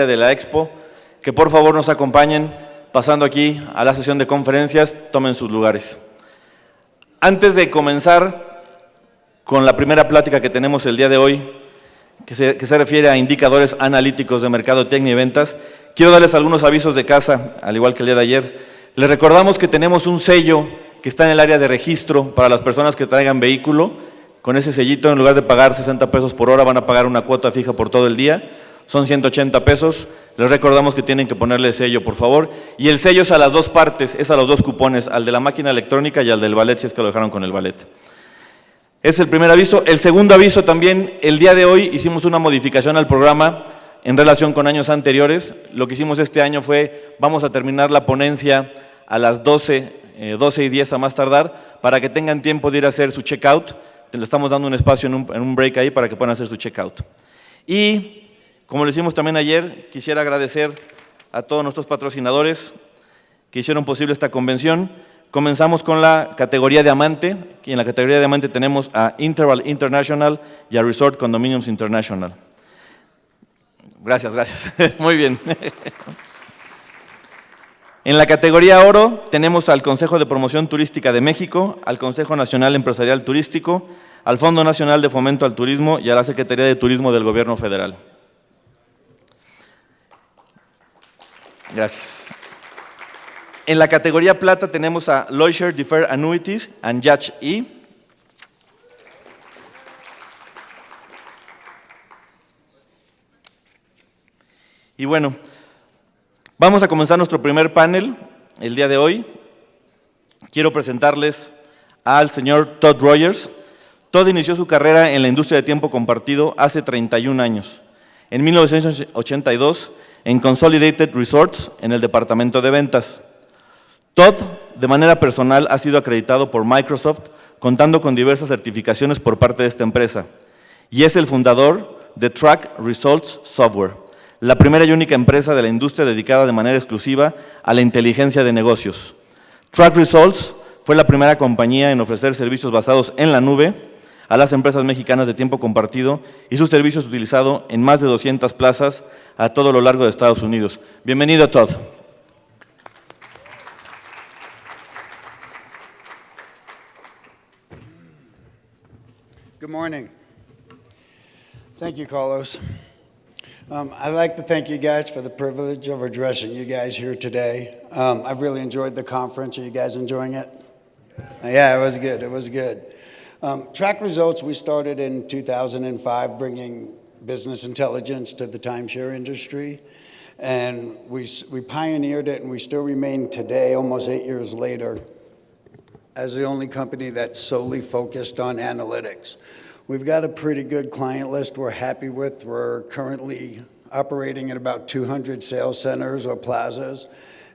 de la Expo, que por favor nos acompañen pasando aquí a la sesión de conferencias, tomen sus lugares. Antes de comenzar con la primera plática que tenemos el día de hoy, que se refiere a indicadores analíticos de Mercadotecnia y Ventas, quiero darles algunos avisos de casa, al igual que el día de ayer. Les recordamos que tenemos un sello que está en el área de registro para las personas que traigan vehículo. Con ese sellito, en lugar de pagar 60 pesos por hora, van a pagar una cuota fija por todo el día. Son 180 pesos. Les recordamos que tienen que ponerle sello, por favor. Y el sello es a las dos partes, es a los dos cupones, al de la máquina electrónica y al del ballet, si es que lo dejaron con el ballet. Es el primer aviso. El segundo aviso también, el día de hoy hicimos una modificación al programa en relación con años anteriores. Lo que hicimos este año fue, vamos a terminar la ponencia a las 12:10 a más tardar, para que tengan tiempo de ir a hacer su checkout. Le estamos dando un espacio en un break ahí para que puedan hacer su checkout. Y como lo hicimos también ayer, quisiera agradecer a todos nuestros patrocinadores que hicieron posible esta convención. Comenzamos con la categoría Diamante, y en la categoría Diamante tenemos a Interval International y a Resort Condominiums International. Gracias. Muy bien. En la categoría Oro tenemos al Consejo de Promoción Turística de México, al Consejo Nacional Empresarial Turístico, al Fondo Nacional de Fomento al Turismo y a la Secretaría de Turismo del Gobierno Federal. Gracias. En la categoría Plata tenemos a Leisure Deferred Annuities and Yacht E. Y bueno, vamos a comenzar nuestro primer panel el día de hoy. Quiero presentarles al señor Todd Rodgers. Todd inició su carrera en la industria de tiempo compartido hace 31 años. En 1982, en Consolidated Resorts, en el departamento de ventas. Todd, de manera personal, ha sido acreditado por Microsoft, contando con diversas certificaciones por parte de esta empresa, y es el fundador de Track Results Software, la primera y única empresa de la industria dedicada de manera exclusiva a la inteligencia de negocios. Track Results fue la primera compañía en ofrecer servicios basados en la nube a las empresas mexicanas de tiempo compartido, y su servicio es utilizado en más de 200 plazas a todo lo largo de Estados Unidos. Bienvenido, Todd. Good morning. Thank you, Carlos. I'd like to thank you guys for the privilege of addressing you guys here today. I've really enjoyed the conference. Are you guys enjoying it? Yeah, it was good. It was good. Track Results, we started in 2005, bringing business intelligence to the timeshare industry. And we pioneered it, and we still remain today, almost 8 years later, as the only company that's solely focused on analytics. We've got a pretty good client list we're happy with. We're currently operating at about 200 sales centers or plazas,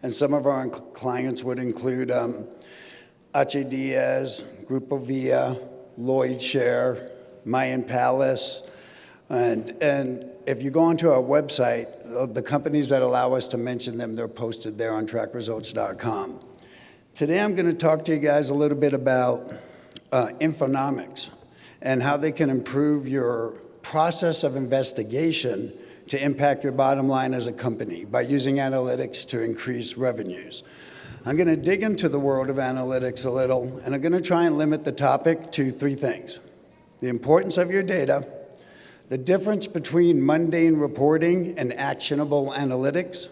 and some of our clients would include H. Diaz, Grupo Via, Lloyd Share, Mayan Palace, and if you go onto our website, the companies that allow us to mention them, they're posted there on trackresults.com. Today I'm going to talk to you guys a little bit about infonomics and how they can improve your process of investigation to impact your bottom line as a company by using analytics to increase revenues. I'm going to dig into the world of analytics a little, and I'm going to try and limit the topic to 3 things: the importance of your data, the difference between mundane reporting and actionable analytics,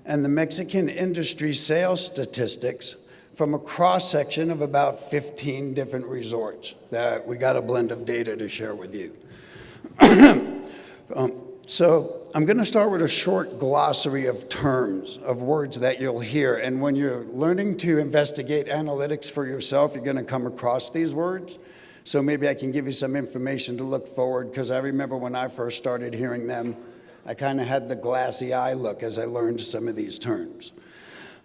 and the Mexican industry sales statistics from a cross-section of about 15 different resorts that we got a blend of data to share with you. So I'm going to start with a short glossary of terms, of words that you'll hear. And when you're learning to investigate analytics for yourself, you're going to come across these words. So maybe I can give you some information to look forward, because I remember when I first started hearing them, I kind of had the glassy eye look as I learned some of these terms.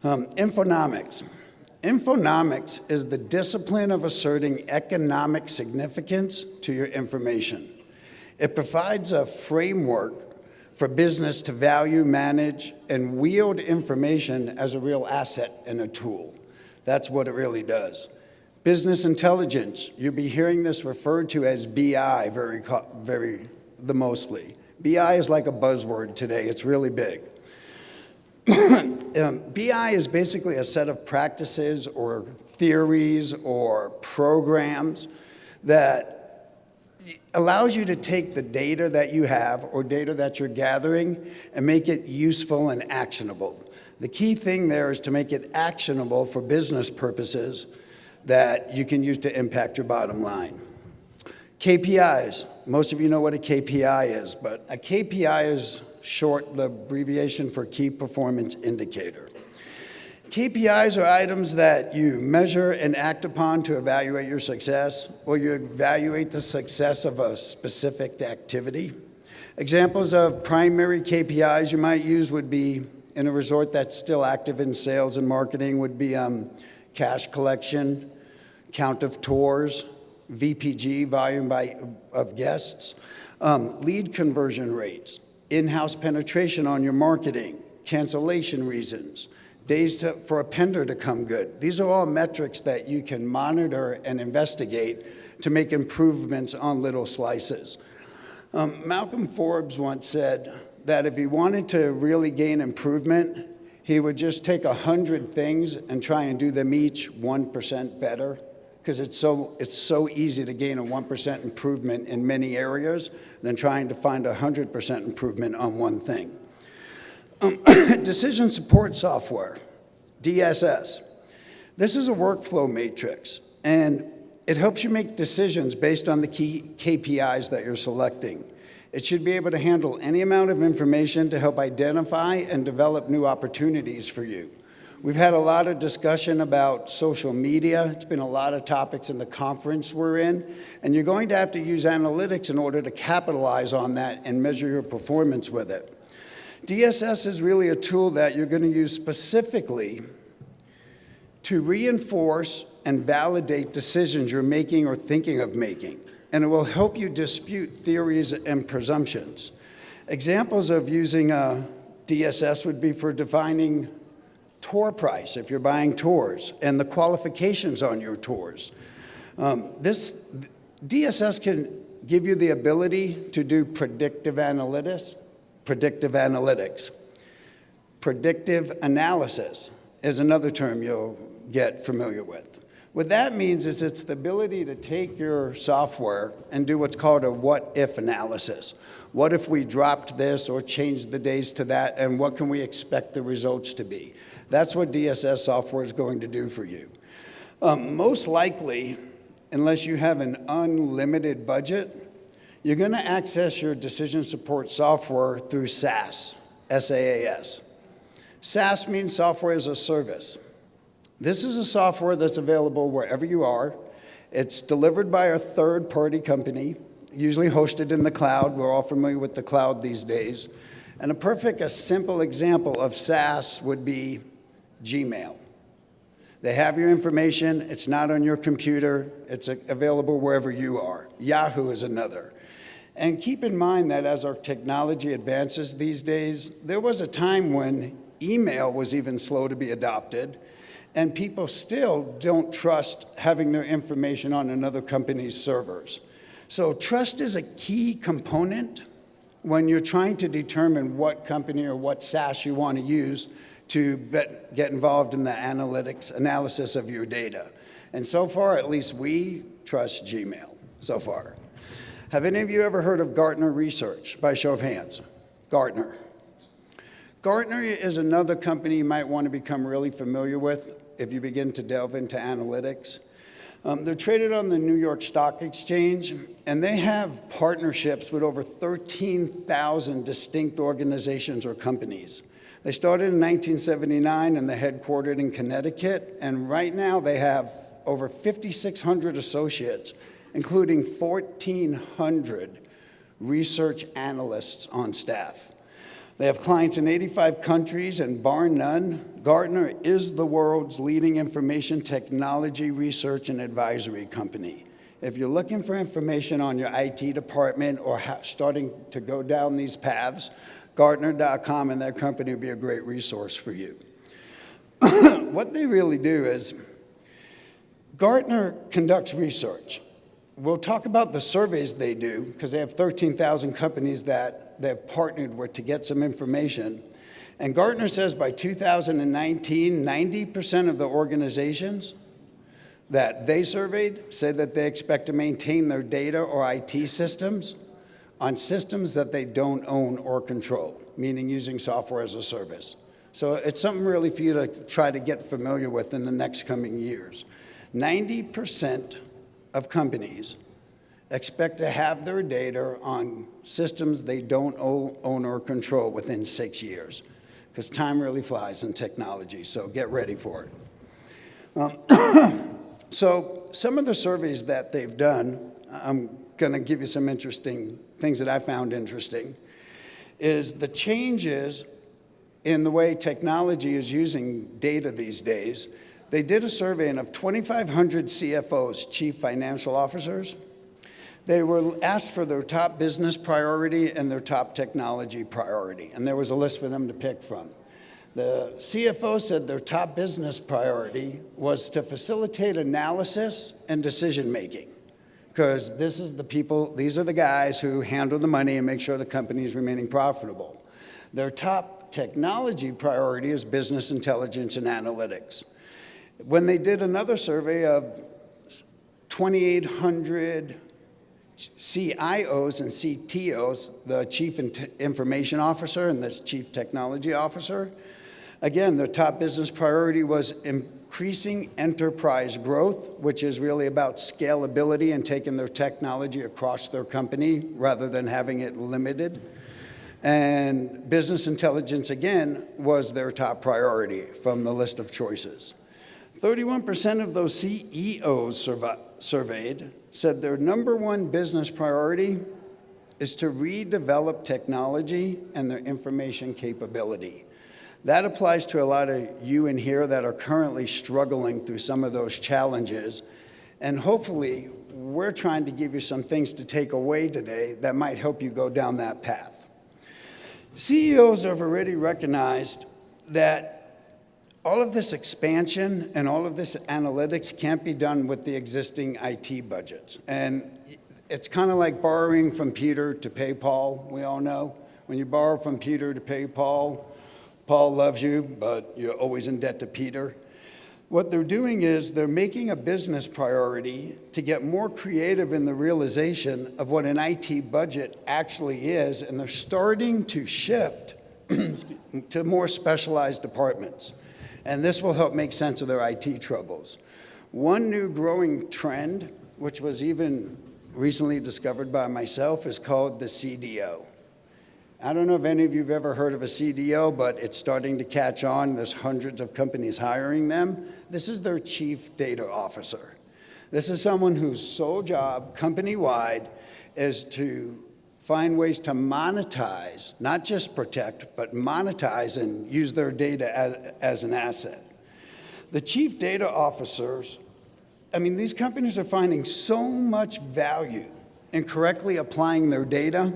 Infonomics. Infonomics is the discipline of asserting economic significance to your information. It provides a framework for business to value, manage, and wield information as a real asset and a tool. That's what it really does. Business intelligence, you'll be hearing this referred to as BI very mostly. BI is like a buzzword today. It's really big. BI is basically a set of practices or theories or programs that allows you to take the data that you have or data that you're gathering and make it useful and actionable. The key thing there is to make it actionable for business purposes that you can use to impact your bottom line. KPIs. Most of you know what a KPI is, but a KPI is short, the abbreviation for Key Performance Indicator. KPIs are items that you measure and act upon to evaluate your success, or you evaluate the success of a specific activity. Examples of primary KPIs you might use would be, in a resort that's still active in sales and marketing, would be cash collection, count of tours, VPG, volume of guests, lead conversion rates, in-house penetration on your marketing, cancellation reasons, days for a pender to come good. These are all metrics that you can monitor and investigate to make improvements on little slices. Malcolm Forbes once said that if he wanted to really gain improvement, he would just take 100 things and try and do them each 1% better, because it's so easy to gain a 1% improvement in many areas than trying to find 100% improvement on one thing. Decision support software, DSS. This is a workflow matrix, and it helps you make decisions based on the key KPIs that you're selecting. It should be able to handle any amount of information to help identify and develop new opportunities for you. We've had a lot of discussion about social media. It's been a lot of topics in the conference we're in, and you're going to have to use analytics in order to capitalize on that and measure your performance with it. DSS is really a tool that you're going to use specifically to reinforce and validate decisions you're making or thinking of making, and it will help you dispute theories and presumptions. Examples of using a DSS would be for defining tour price, if you're buying tours, and the qualifications on your tours. This DSS can give you the ability to do predictive analytics. Predictive analysis is another term you'll get familiar with. What that means is it's the ability to take your software and do what's called a what-if analysis. What if we dropped this or changed the days to that, and what can we expect the results to be? That's what DSS software is going to do for you. Most likely, unless you have an unlimited budget, you're going to access your decision support software through SaaS, SaaS. SaaS means software as a service. This is a software that's available wherever you are. It's delivered by a third-party company, usually hosted in the cloud. We're all familiar with the cloud these days. And a simple example of SaaS would be Gmail. They have your information. It's not on your computer. It's available wherever you are. Yahoo is another. And keep in mind that as our technology advances these days, there was a time when email was even slow to be adopted, and people still don't trust having their information on another company's servers. So trust is a key component when you're trying to determine what company or what SaaS you want to use to get involved in the analysis of your data. And so far, at least we trust Gmail so far. Have any of you ever heard of Gartner Research? By show of hands. Gartner. Gartner is another company you might want to become really familiar with if you begin to delve into analytics. They're traded on the New York Stock Exchange, and they have partnerships with over 13,000 distinct organizations or companies. They started in 1979, and they're headquartered in Connecticut, and right now they have over 5,600 associates, including 1,400 research analysts on staff. They have clients in 85 countries, and bar none, Gartner is the world's leading information technology research and advisory company. If you're looking for information on your IT department or starting to go down these paths, Gartner.com and their company would be a great resource for you. What they really do is Gartner conducts research, we'll talk about the surveys they do, because they have 13,000 companies that they've partnered with to get some information. And Gartner says by 2019, 90% of the organizations that they surveyed said that they expect to maintain their data or IT systems on systems that they don't own or control, meaning using software as a service. So it's something really for you to try to get familiar with in the next coming years. 90% of companies expect to have their data on systems they don't own or control within 6 years, because time really flies in technology, so get ready for it. So some of the surveys that they've done, I'm going to give you some interesting things that I found interesting, is the changes in the way technology is using data these days. They did a survey of 2,500 CFOs, chief financial officers. They were asked for their top business priority and their top technology priority, and there was a list for them to pick from. The CFO said their top business priority was to facilitate analysis and decision-making, because this is the people, these are the guys who handle the money and make sure the company is remaining profitable. Their top technology priority is business intelligence and analytics. When they did another survey of 2,800 CIOs and CTOs, the Chief Information Officer and the Chief Technology Officer, again, their top business priority was increasing enterprise growth, which is really about scalability and taking their technology across their company rather than having it limited. And business intelligence, again, was their top priority from the list of choices. 31% of those CEOs surveyed said their number one business priority is to redevelop technology and their information capability. That applies to a lot of you in here that are currently struggling through some of those challenges. And hopefully, we're trying to give you some things to take away today that might help you go down that path. CEOs have already recognized that all of this expansion and all of this analytics can't be done with the existing IT budgets. And it's kind of like borrowing from Peter to pay Paul, we all know. When you borrow from Peter to pay Paul, Paul loves you, but you're always in debt to Peter. What they're doing is they're making a business priority to get more creative in the realization of what an IT budget actually is, and they're starting to shift to more specialized departments. And this will help make sense of their IT troubles. One new growing trend, which was even recently discovered by myself, is called the CDO. I don't know if any of you have ever heard of a CDO, but it's starting to catch on. There's hundreds of companies hiring them. This is their chief data officer. This is someone whose sole job, company-wide, is to find ways to monetize, not just protect, but monetize and use their data as an asset. The chief data officers, I mean, these companies are finding so much value in correctly applying their data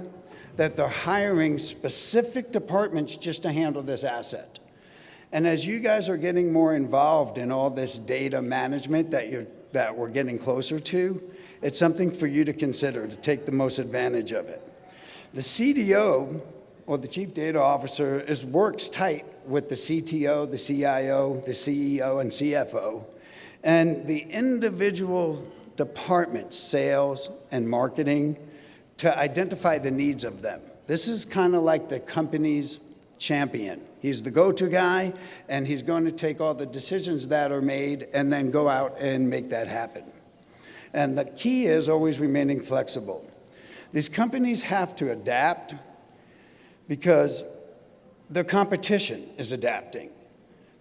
that they're hiring specific departments just to handle this asset. And as you guys are getting more involved in all this data management that we're getting closer to, it's something for you to consider to take the most advantage of it. The CDO, or the Chief Data Officer, works tight with the CTO, the CIO, the CEO, and CFO, and the individual departments, sales and marketing, to identify the needs of them. This is kind of like the company's champion. He's the go-to guy, and he's going to take all the decisions that are made and then go out and make that happen. And the key is always remaining flexible. These companies have to adapt because their competition is adapting.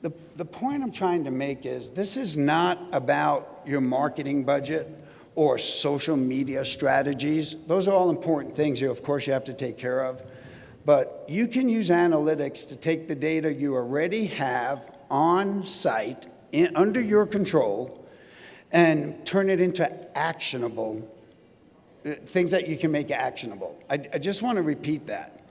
The point I'm trying to make is this is not about your marketing budget or social media strategies. Those are all important things of course you have to take care of. But you can use analytics to take the data you already have on site, under your control, and turn it into actionable things that you can make actionable. I just want to repeat that.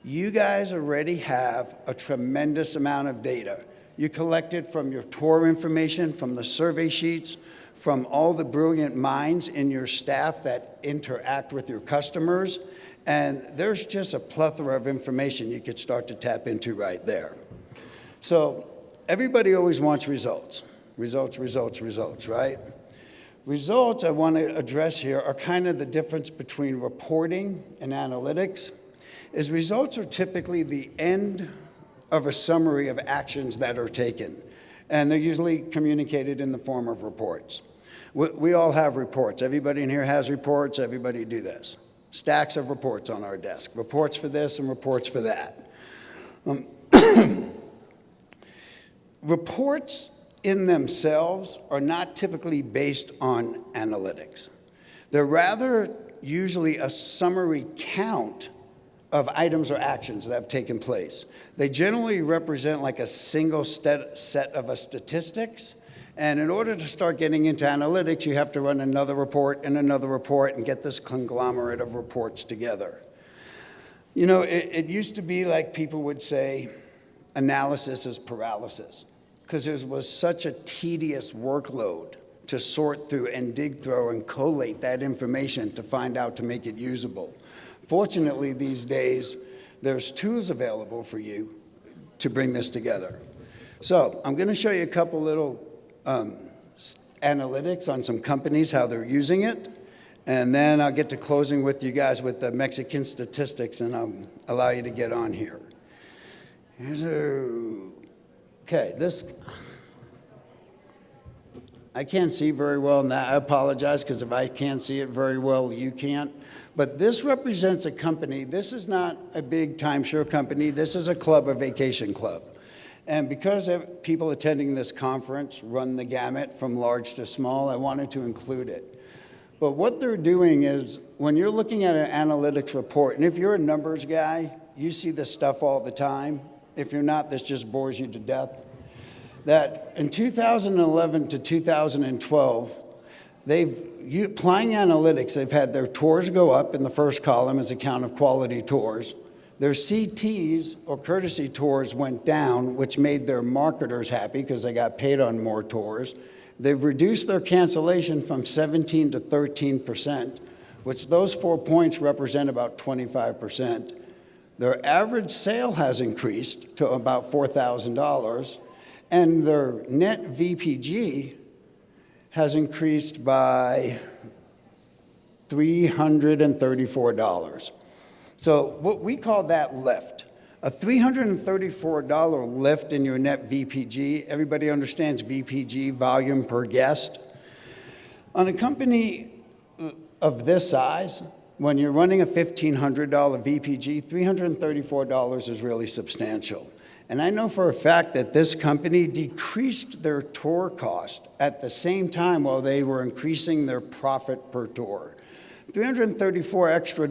You guys already have a tremendous amount of data. You collected from your tour information, from the survey sheets, from all the brilliant minds in your staff that interact with your customers. And there's just a plethora of information you could start to tap into right there. So everybody always wants results. Results, results, results, right? Results I want to address here are kind of the difference between reporting and analytics. Is results are typically the end of a summary of actions that are taken. And they're usually communicated in the form of reports. We all have reports. Everybody in here has reports. Everybody do this. Stacks of reports on our desk. Reports for this and reports for that. Reports in themselves are not typically based on analytics. They're rather usually a summary count of items or actions that have taken place. They generally represent like a single set of statistics. And in order to start getting into analytics, you have to run another report and get this conglomerate of reports together. You know, it used to be like people would say analysis is paralysis, because there was such a tedious workload to sort through and dig through and collate that information to find out to make it usable. Fortunately, these days, there's tools available for you to bring this together. So I'm going to show you a couple little analytics on some companies, how they're using it. And then I'll get to closing with you guys with the Mexican statistics, and I'll allow you to get on here. Okay, this, I can't see very well, and I apologize, because if I can't see it very well, you can't. But this represents a company. This is not a big timeshare company. This is a club, a vacation club. And because people attending this conference run the gamut from large to small, I wanted to include it. But what they're doing is, when you're looking at an analytics report, and if you're a numbers guy, you see this stuff all the time. If you're not, this just bores you to death. That in 2011 to 2012, applying analytics, they've had their tours go up in the first column as a count of quality tours. Their CTs, or courtesy tours, went down, which made their marketers happy because they got paid on more tours. They've reduced their cancellation from 17 to 13%, which those 4 points represent about 25%. Their average sale has increased to about $4,000, and their net VPG has increased by $334. So what we call that lift. A $334 lift in your net VPG. Everybody understands VPG, volume per guest. On a company of this size, when you're running a $1,500 VPG, $334 is really substantial. And I know for a fact that this company decreased their tour cost at the same time while they were increasing their profit per tour. $334 extra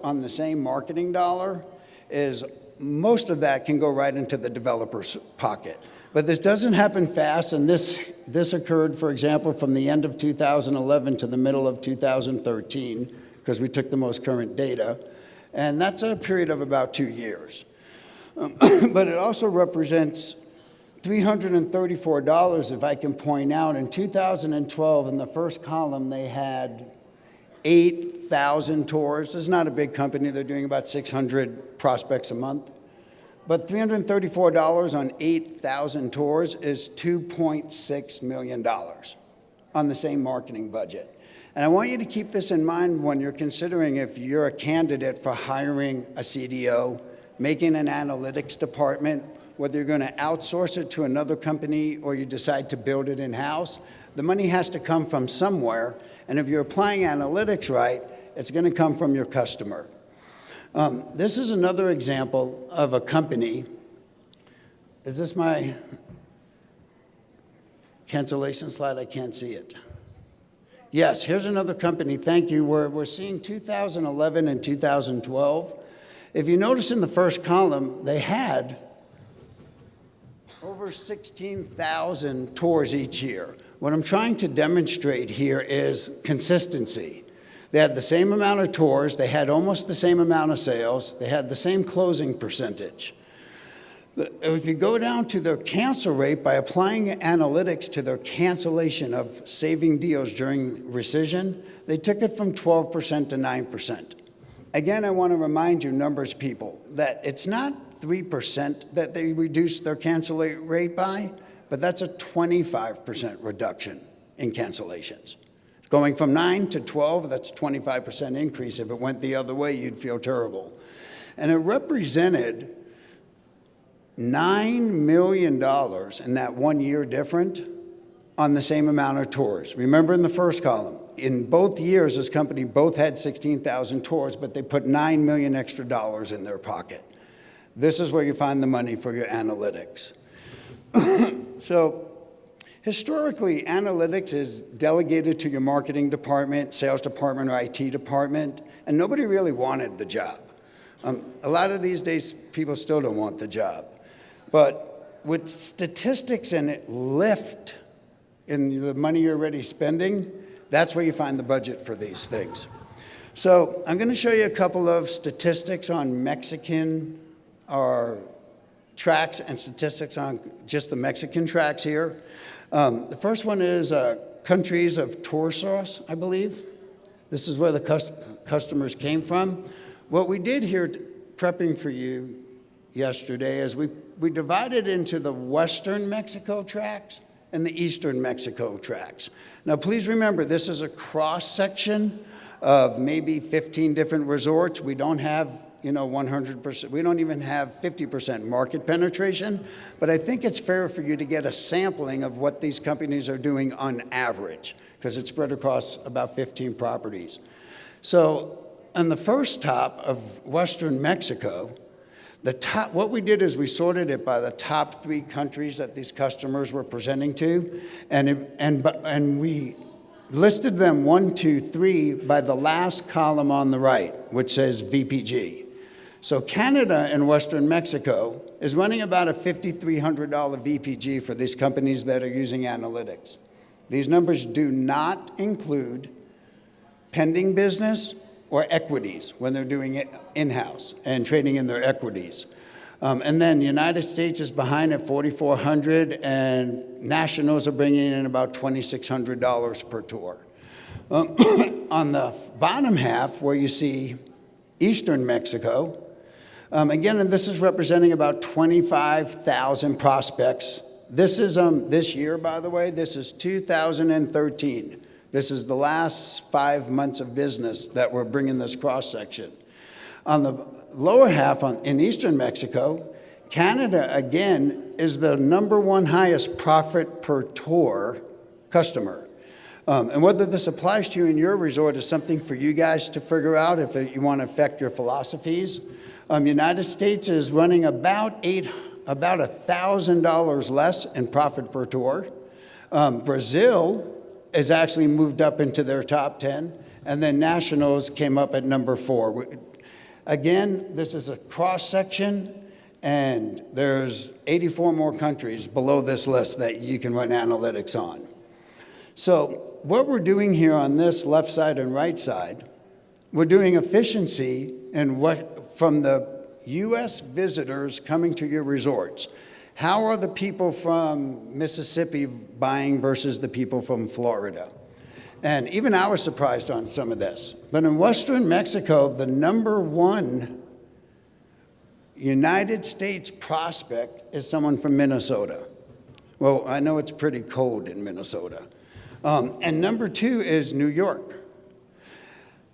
on the same marketing dollar is, most of that can go right into the developer's pocket. But this doesn't happen fast, and this occurred, for example, from the end of 2011 to the middle of 2013, because we took the most current data. And that's a period of about 2 years. But it also represents $334, if I can point out. In 2012, in the first column, they had 8,000 tours. This is not a big company. They're doing about 600 prospects a month. But $334 on 8,000 tours is $2.6 million on the same marketing budget. And I want you to keep this in mind when you're considering if you're a candidate for hiring a CDO, making an analytics department, whether you're going to outsource it to another company or you decide to build it in-house. The money has to come from somewhere, and if you're applying analytics right, it's going to come from your customer. This is another example of a company. Is this my cancellation slide? I can't see it. Yes, here's another company. Thank you. We're seeing 2011 and 2012. If you notice in the first column, they had over 16,000 tours each year. What I'm trying to demonstrate here is consistency. They had the same amount of tours, they had almost the same amount of sales, they had the same closing percentage. If you go down to their cancel rate by applying analytics to their cancellation of saving deals during rescission, they took it from 12% to 9%. Again, I want to remind you, numbers people, that it's not 3% that they reduced their cancel rate by, but that's a 25% reduction in cancellations. Going from 9 to 12, that's 25% increase. If it went the other way, you'd feel terrible. And it represented $9 million in that 1 year different on the same amount of tours. Remember in the first column, in both years, this company both had 16,000 tours, but they put $9 million extra dollars in their pocket. This is where you find the money for your analytics. So historically, analytics is delegated to your marketing department, sales department, or IT department, and nobody really wanted the job. A lot of these days, people still don't want the job. But with statistics and it lift in the money you're already spending, that's where you find the budget for these things. So I'm going to show you a couple of statistics on Mexican or tracks and statistics on just the Mexican tracks here. The first one is countries of tour source, I believe. This is where the customers came from. What we did here, prepping for you yesterday, is we divided into the Western Mexico tracks and the Eastern Mexico tracks. Now, please remember, this is a cross-section of maybe 15 different resorts. We don't have 100%. We don't even have 50% market penetration, but I think it's fair for you to get a sampling of what these companies are doing on average, because it's spread across about 15 properties. So on the first top of Western Mexico, what we did is we sorted it by the top 3 countries that these customers were presenting to, and we listed them 1, 2, 3 by the last column on the right, which says VPG. So Canada and Western Mexico is running about a $5,300 VPG for these companies that are using analytics. These numbers do not include pending business or equities when they're doing it in-house and trading in their equities. And then United States is behind at $4,400, and nationals are bringing in about $2,600 per tour. On the bottom half, where you see Eastern Mexico, again, and this is representing about 25,000 prospects. This is this year, by the way. This is 2013. This is the last 5 months of business that we're bringing this cross-section. On the lower half, in Eastern Mexico, Canada, again, is the #1 highest profit per tour customer. And whether this applies to you in your resort is something for you guys to figure out if you want to affect your philosophies. United States is running about $1,000 less in profit per tour. Brazil has actually moved up into their top 10, and then nationals came up at #4. Again, this is a cross-section, and there's 84 more countries below this list that you can run analytics on. So what we're doing here on this left side and right side, we're doing efficiency and from the U.S. visitors coming to your resorts. How are the people from Mississippi buying versus the people from Florida? And even I was surprised on some of this. But in Western Mexico, the #1 United States prospect is someone from Minnesota. Well, I know it's pretty cold in Minnesota. And #2 is New York.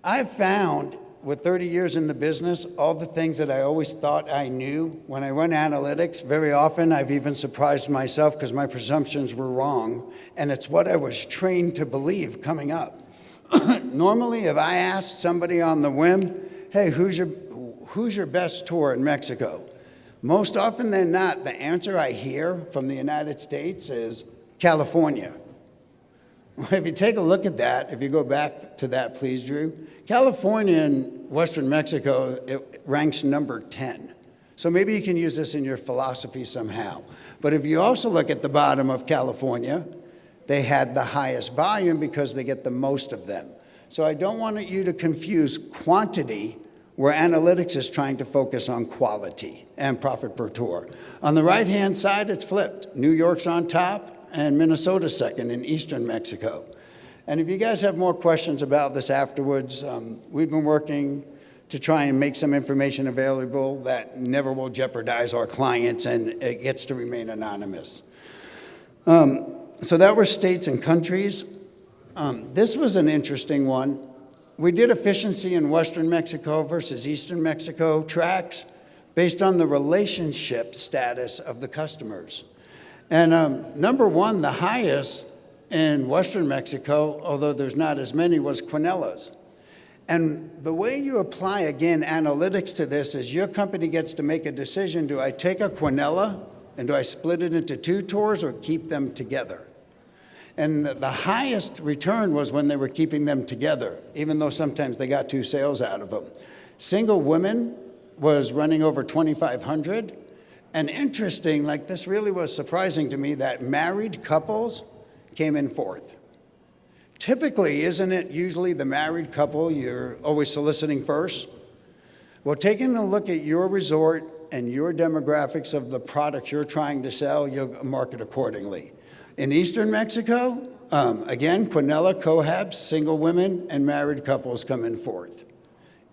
I've found, with 30 years in the business, all the things that I always thought I knew. When I run analytics, very often I've even surprised myself because my presumptions were wrong, and it's what I was trained to believe coming up. Normally, if I asked somebody on the whim, hey, who's your best tour in Mexico? Most often than not, the answer I hear from the United States is California. If you take a look at that, if you go back to that, please, Drew, California and Western Mexico, it ranks #10. So maybe you can use this in your philosophy somehow. But if you also look at the bottom of California, they had the highest volume because they get the most of them. So I don't want you to confuse quantity where analytics is trying to focus on quality and profit per tour. On the right-hand side, it's flipped. New York's on top and Minnesota's second in eastern Mexico. And if you guys have more questions about this afterwards, we've been working to try and make some information available that never will jeopardize our clients, and it gets to remain anonymous. So that were states and countries. This was an interesting one. We did efficiency in Western Mexico versus Eastern Mexico tracks based on the relationship status of the customers. And number one, the highest in Western Mexico, although there's not as many, was Quinela's. And the way you apply, again, analytics to this is your company gets to make a decision. Do I take a Quinela and do I split it into 2 tours or keep them together? And the highest return was when they were keeping them together, even though sometimes they got 2 sales out of them. Single women was running over 2,500. And interesting, like this really was surprising to me, that married couples came in 4th. Typically, isn't it usually the married couple you're always soliciting first? Well, taking a look at your resort and your demographics of the products you're trying to sell, you'll market accordingly. In Eastern Mexico, again, Quinela, Cohabs, single women, and married couples come in 4th.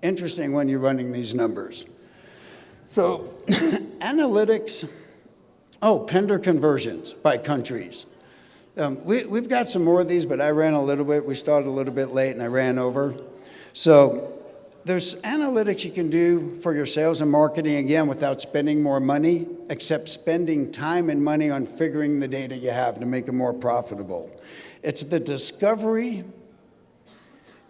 Interesting when you're running these numbers. So analytics, Pender conversions by countries. We've got some more of these, but I ran a little bit. We started a little bit late, and I ran over. So there's analytics you can do for your sales and marketing, again, without spending more money, except spending time and money on figuring the data you have to make it more profitable. It's the discovery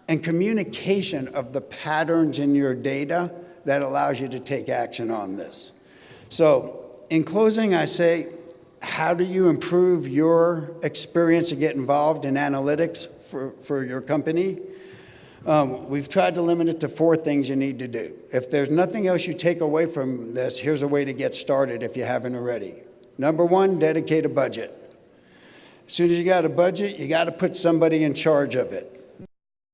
and communication of the patterns in your data that allows you to take action on this. So in closing, I say, how do you improve your experience and get involved in analytics for your company? We've tried to limit it to 4 things you need to do. If there's nothing else you take away from this, here's a way to get started if you haven't already. Number 1, dedicate a budget. As soon as you got a budget, you got to put somebody in charge of it.